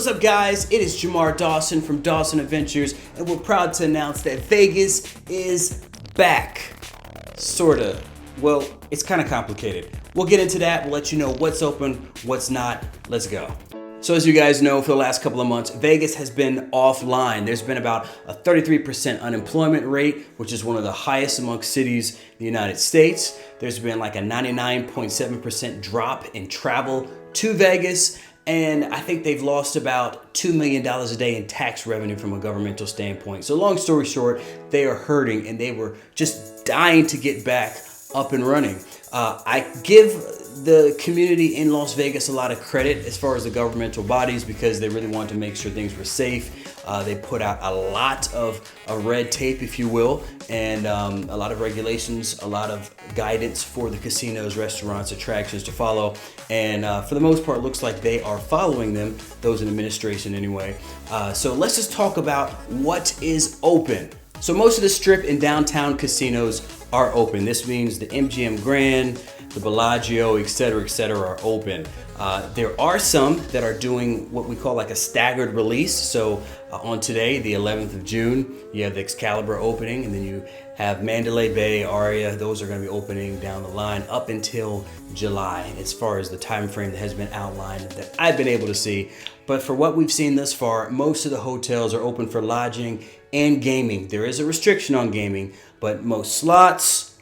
What's up, guys? It is Jamar Dawson from Dawson Adventures, and we're proud to announce that Vegas is back. Sorta. Well, it's kind of complicated. We'll get into that. We'll let you know what's open, what's not. Let's go. So as you guys know, for the last couple of months, Vegas has been offline. There's been about a 33% unemployment rate, which is one of the highest amongst cities in the United States. There's been like a 99.7% drop in travel to Vegas. And I think they've lost about $2 million a day in tax revenue from a governmental standpoint. So long story short, they are hurting and they were just dying to get back up and running. I give the community in Las Vegas a lot of credit as far as the governmental bodies because they really wanted to make sure things were safe. They put out a lot of red tape, if you will, and a lot of regulations, a lot of guidance for the casinos, restaurants, attractions to follow. And for the most part, looks like they are following them, those in administration anyway. So let's just talk about what is open. So most of the Strip and downtown casinos are open. This means the MGM Grand, the Bellagio, et cetera, are open. There are some that are doing what we call like a staggered release. So on today, the 11th of June, you have the Excalibur opening, and then you have Mandalay Bay, Aria. Those are going to be opening down the line up until July, as far as the time frame that has been outlined that I've been able to see. But for what we've seen thus far, most of the hotels are open for lodging and gaming. There is a restriction on gaming, but most slots,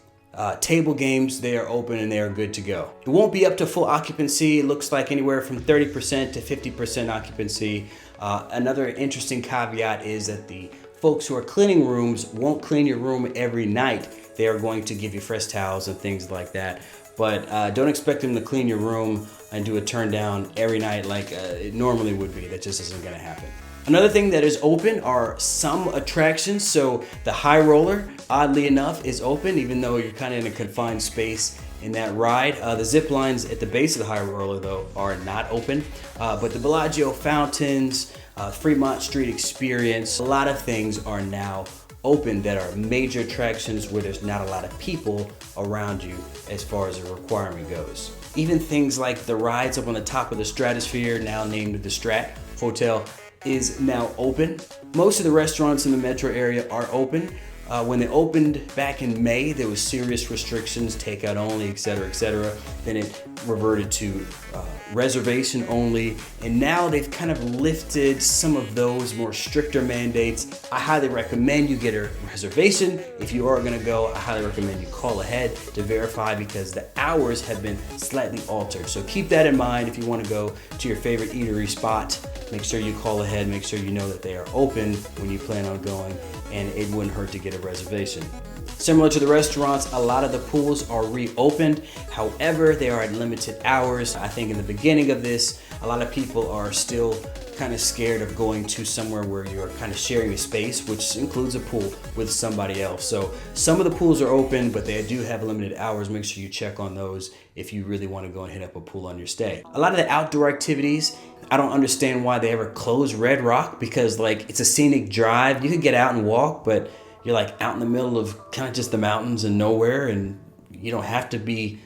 table games, they are open and they are good to go. It won't be up to full occupancy. It looks like anywhere from 30% to 50% occupancy. Another interesting caveat is that the folks who are cleaning rooms won't clean your room every night. They are going to give you fresh towels and things like that. But don't expect them to clean your room and do a turn down every night like it normally would be. That just isn't going to happen. Another thing that is open are some attractions. So the High Roller, oddly enough, is open, even though you're kind of in a confined space in that ride. The zip lines at the base of the High Roller, though, are not open. But the Bellagio fountains, Fremont Street Experience, a lot of things are now open that are major attractions where there's not a lot of people around you as far as a requirement goes. Even things like the rides up on the top of the Stratosphere, now named the Strat Hotel, is now open. Most of the restaurants in the metro area are open. When they opened back in May, there was serious restrictions, takeout only, et cetera. Then it reverted to reservation only. And now they've kind of lifted some of those more stricter mandates. I highly recommend you get a reservation. If you are gonna go, I highly recommend you call ahead to verify because the hours have been slightly altered. So keep that in mind if you wanna go to your favorite eatery spot. Make sure you call ahead, make sure you know that they are open when you plan on going, and it wouldn't hurt to get a reservation. Similar to the restaurants, a lot of the pools are reopened. However, they are at limited hours. I think in the beginning of this, a lot of people are still kind of scared of going to somewhere where you're kind of sharing a space, which includes a pool with somebody else. So some of the pools are open, but they do have limited hours. Make sure you check on those if you really want to go and hit up a pool on your stay. A lot of the outdoor activities, I don't understand why they ever close Red Rock because like it's a scenic drive. You could get out and walk, but you're like out in the middle of kind of just the mountains and nowhere, and you don't have to be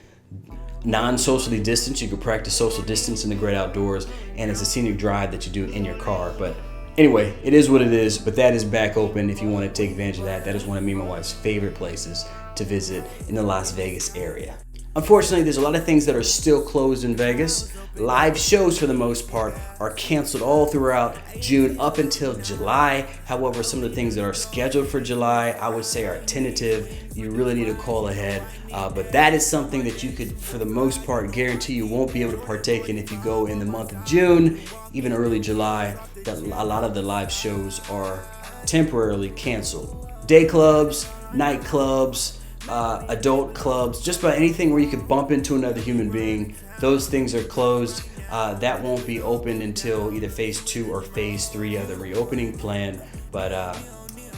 non-socially distanced. You can practice social distance in the great outdoors, and it's a scenic drive that you do in your car. But anyway, it is what it is, but that is back open if you want to take advantage of that. That is one of me and my wife's favorite places to visit in the Las Vegas area. Unfortunately, there's a lot of things that are still closed in Vegas. Live shows, for the most part, are canceled all throughout June up until July. However, some of the things that are scheduled for July, I would say are tentative. You really need to call ahead. But that is something that you could, for the most part, guarantee you won't be able to partake in if you go in the month of June, even early July. That a lot of the live shows are temporarily canceled. Day clubs, nightclubs, adult clubs, just about anything where you could bump into another human being, those things are closed. That won't be open until either phase 2 or phase 3 of the reopening plan, but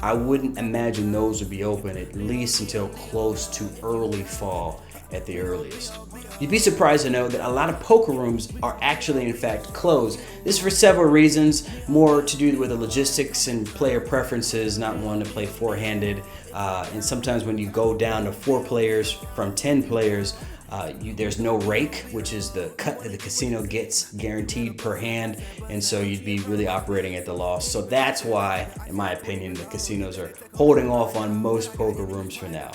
I wouldn't imagine those would be open at least until close to early fall at the earliest. You'd be surprised to know that a lot of poker rooms are actually in fact closed. This is for several reasons, more to do with the logistics and player preferences, not wanting to play four-handed. And sometimes when you go down to 4 players from 10 players, There's no rake, which is the cut that the casino gets guaranteed per hand, and so you'd be really operating at the loss. So that's why, in my opinion, the casinos are holding off on most poker rooms for now.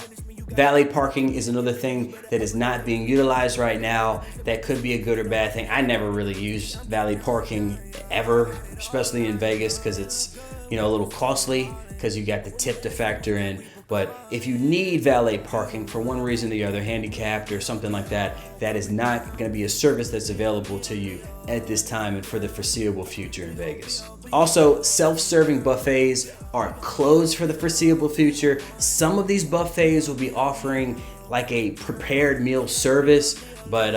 Valet parking is another thing that is not being utilized right now. That could be a good or bad thing. I never really use valet parking ever, especially in Vegas, because it's a little costly because you got the tip to factor in. But if you need valet parking for one reason or the other, handicapped or something like that, that is not going to be a service that's available to you at this time and for the foreseeable future in Vegas. Also, self-serving buffets are closed for the foreseeable future. Some of these buffets will be offering like a prepared meal service, but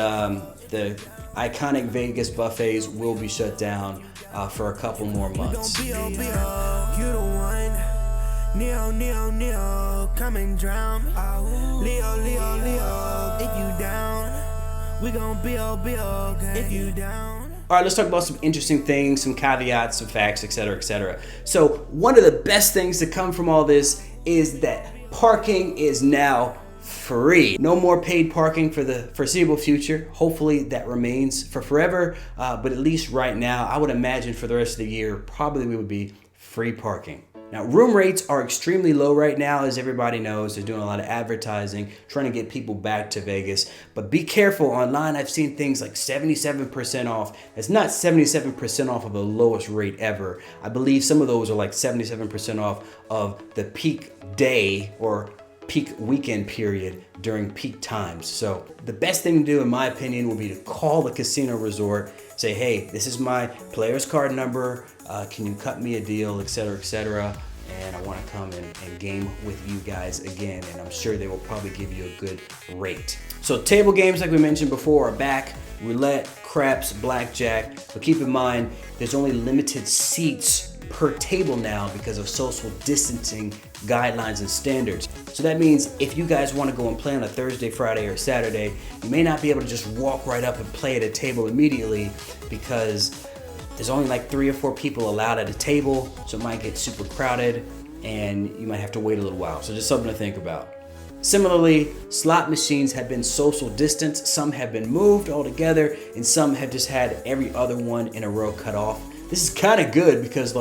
the iconic Vegas buffets will be shut down for a couple more months. Neo, come and drown. Leo, if you down, we gon' be okay. If you down. All right, let's talk about some interesting things, some caveats, some facts, etc., etc. So one of the best things to come from all this is that parking is now free. No more paid parking for the foreseeable future. Hopefully that remains for forever, but at least right now, I would imagine for the rest of the year, probably we would be free parking. Now, room rates are extremely low right now, as everybody knows. They're doing a lot of advertising, trying to get people back to Vegas. But be careful online. I've seen things like 77% off. It's not 77% off of the lowest rate ever. I believe some of those are like 77% off of the peak day or peak weekend period during peak times. So the best thing to do, in my opinion, would be to call the casino resort, say, hey, this is my player's card number. Can you cut me a deal, etc., etc., and I want to come and game with you guys again, and I'm sure they will probably give you a good rate. So table games, like we mentioned before, are back. Roulette, craps, blackjack, but keep in mind, there's only limited seats per table now because of social distancing guidelines and standards. So that means if you guys want to go and play on a Thursday, Friday, or Saturday, you may not be able to just walk right up and play at a table immediately because there's only like 3 or 4 people allowed at a table, so it might get super crowded and you might have to wait a little while. So just something to think about. Similarly, slot machines have been social distanced. Some have been moved altogether and some have just had every other one in a row cut off. This is kind of good because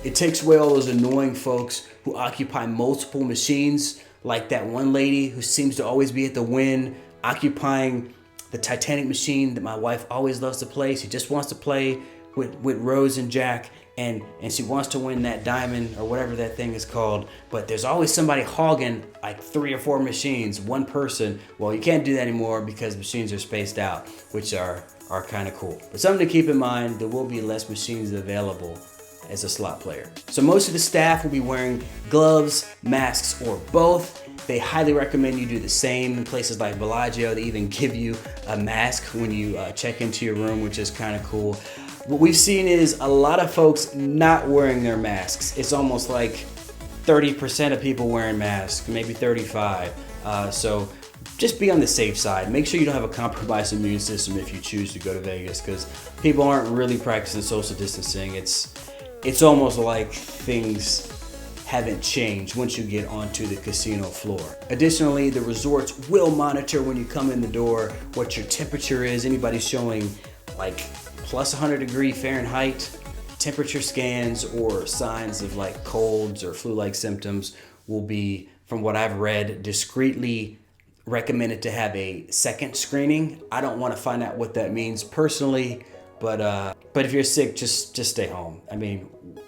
it takes away all those annoying folks who occupy multiple machines, like that one lady who seems to always be at the Wynn occupying the Titanic machine that my wife always loves to play. She just wants to play with Rose and Jack, and she wants to win that diamond or whatever that thing is called, but there's always somebody hogging like 3 or 4 machines, one person. Well, you can't do that anymore because machines are spaced out, which are kind of cool. But something to keep in mind, there will be less machines available as a slot player. So most of the staff will be wearing gloves, masks, or both. They highly recommend you do the same. In places like Bellagio, they even give you a mask when you check into your room, which is kind of cool. What we've seen is a lot of folks not wearing their masks. It's almost like 30% of people wearing masks, maybe 35. So just be on the safe side. Make sure you don't have a compromised immune system if you choose to go to Vegas, because people aren't really practicing social distancing. It's almost like things haven't changed once you get onto the casino floor. Additionally, the resorts will monitor when you come in the door what your temperature is. Anybody showing like plus 100 degree Fahrenheit, temperature scans or signs of like colds or flu-like symptoms will be, from what I've read, discreetly recommended to have a second screening. I don't want to find out what that means personally, but if you're sick, just stay home. I mean,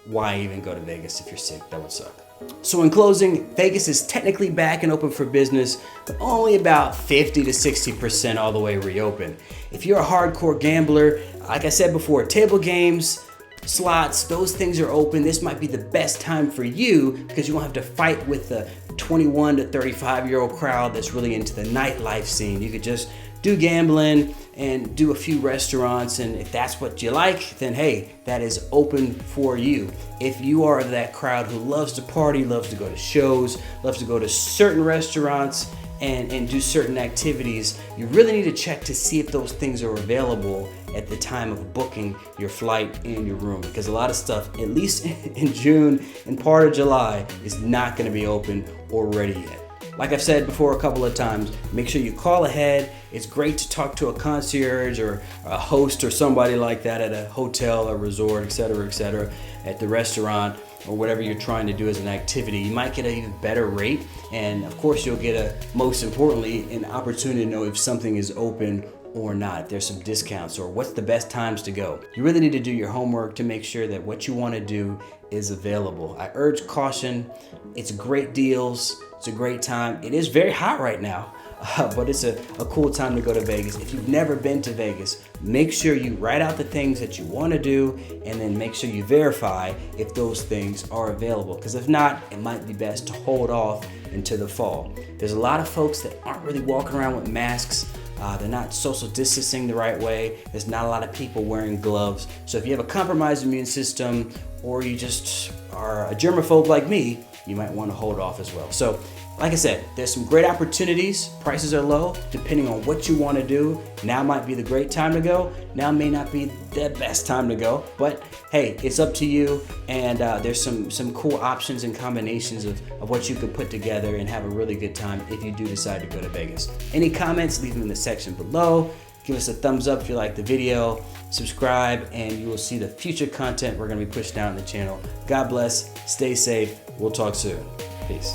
why even go to Vegas if you're sick? That would suck. So in closing, Vegas is technically back and open for business, but only about 50 to 60% all the way reopened. If you're a hardcore gambler, like I said before, table games, slots, those things are open. This might be the best time for you because you won't have to fight with the 21 to 35-year-old crowd that's really into the nightlife scene. You could just do gambling and do a few restaurants, and if that's what you like, then hey, that is open for you. If you are that crowd who loves to party, loves to go to shows, loves to go to certain restaurants and do certain activities, you really need to check to see if those things are available at the time of booking your flight and your room, because a lot of stuff, at least in June and part of July, is not going to be open or ready yet. like I've said before a couple of times, make sure you call ahead. It's great to talk to a concierge or a host or somebody like that at a hotel or resort, etc., at the restaurant or whatever you're trying to do as an activity. You might get an even better rate, and of course you'll get most importantly, an opportunity to know if something is open or not, if there's some discounts or what's the best times to go. You really need to do your homework to make sure that what you want to do is available. I urge caution. It's great deals. It's a great time. It is very hot right now, but it's a cool time to go to Vegas. If you've never been to Vegas, make sure you write out the things that you want to do and then make sure you verify if those things are available. Because if not, it might be best to hold off into the fall. There's a lot of folks that aren't really walking around with masks. They're not social distancing the right way. There's not a lot of people wearing gloves. So if you have a compromised immune system or you just are a germaphobe like me, you might want to hold off as well. So like I said, there's some great opportunities. Prices are low depending on what you want to do. Now might be the great time to go. Now may not be the best time to go, but hey, it's up to you. And there's some cool options and combinations of what you could put together and have a really good time if you do decide to go to Vegas. Any comments, leave them in the section below. Give us a thumbs up if you like the video, subscribe, and you will see the future content we're going to be pushing out on the channel. God bless, stay safe, we'll talk soon. Peace.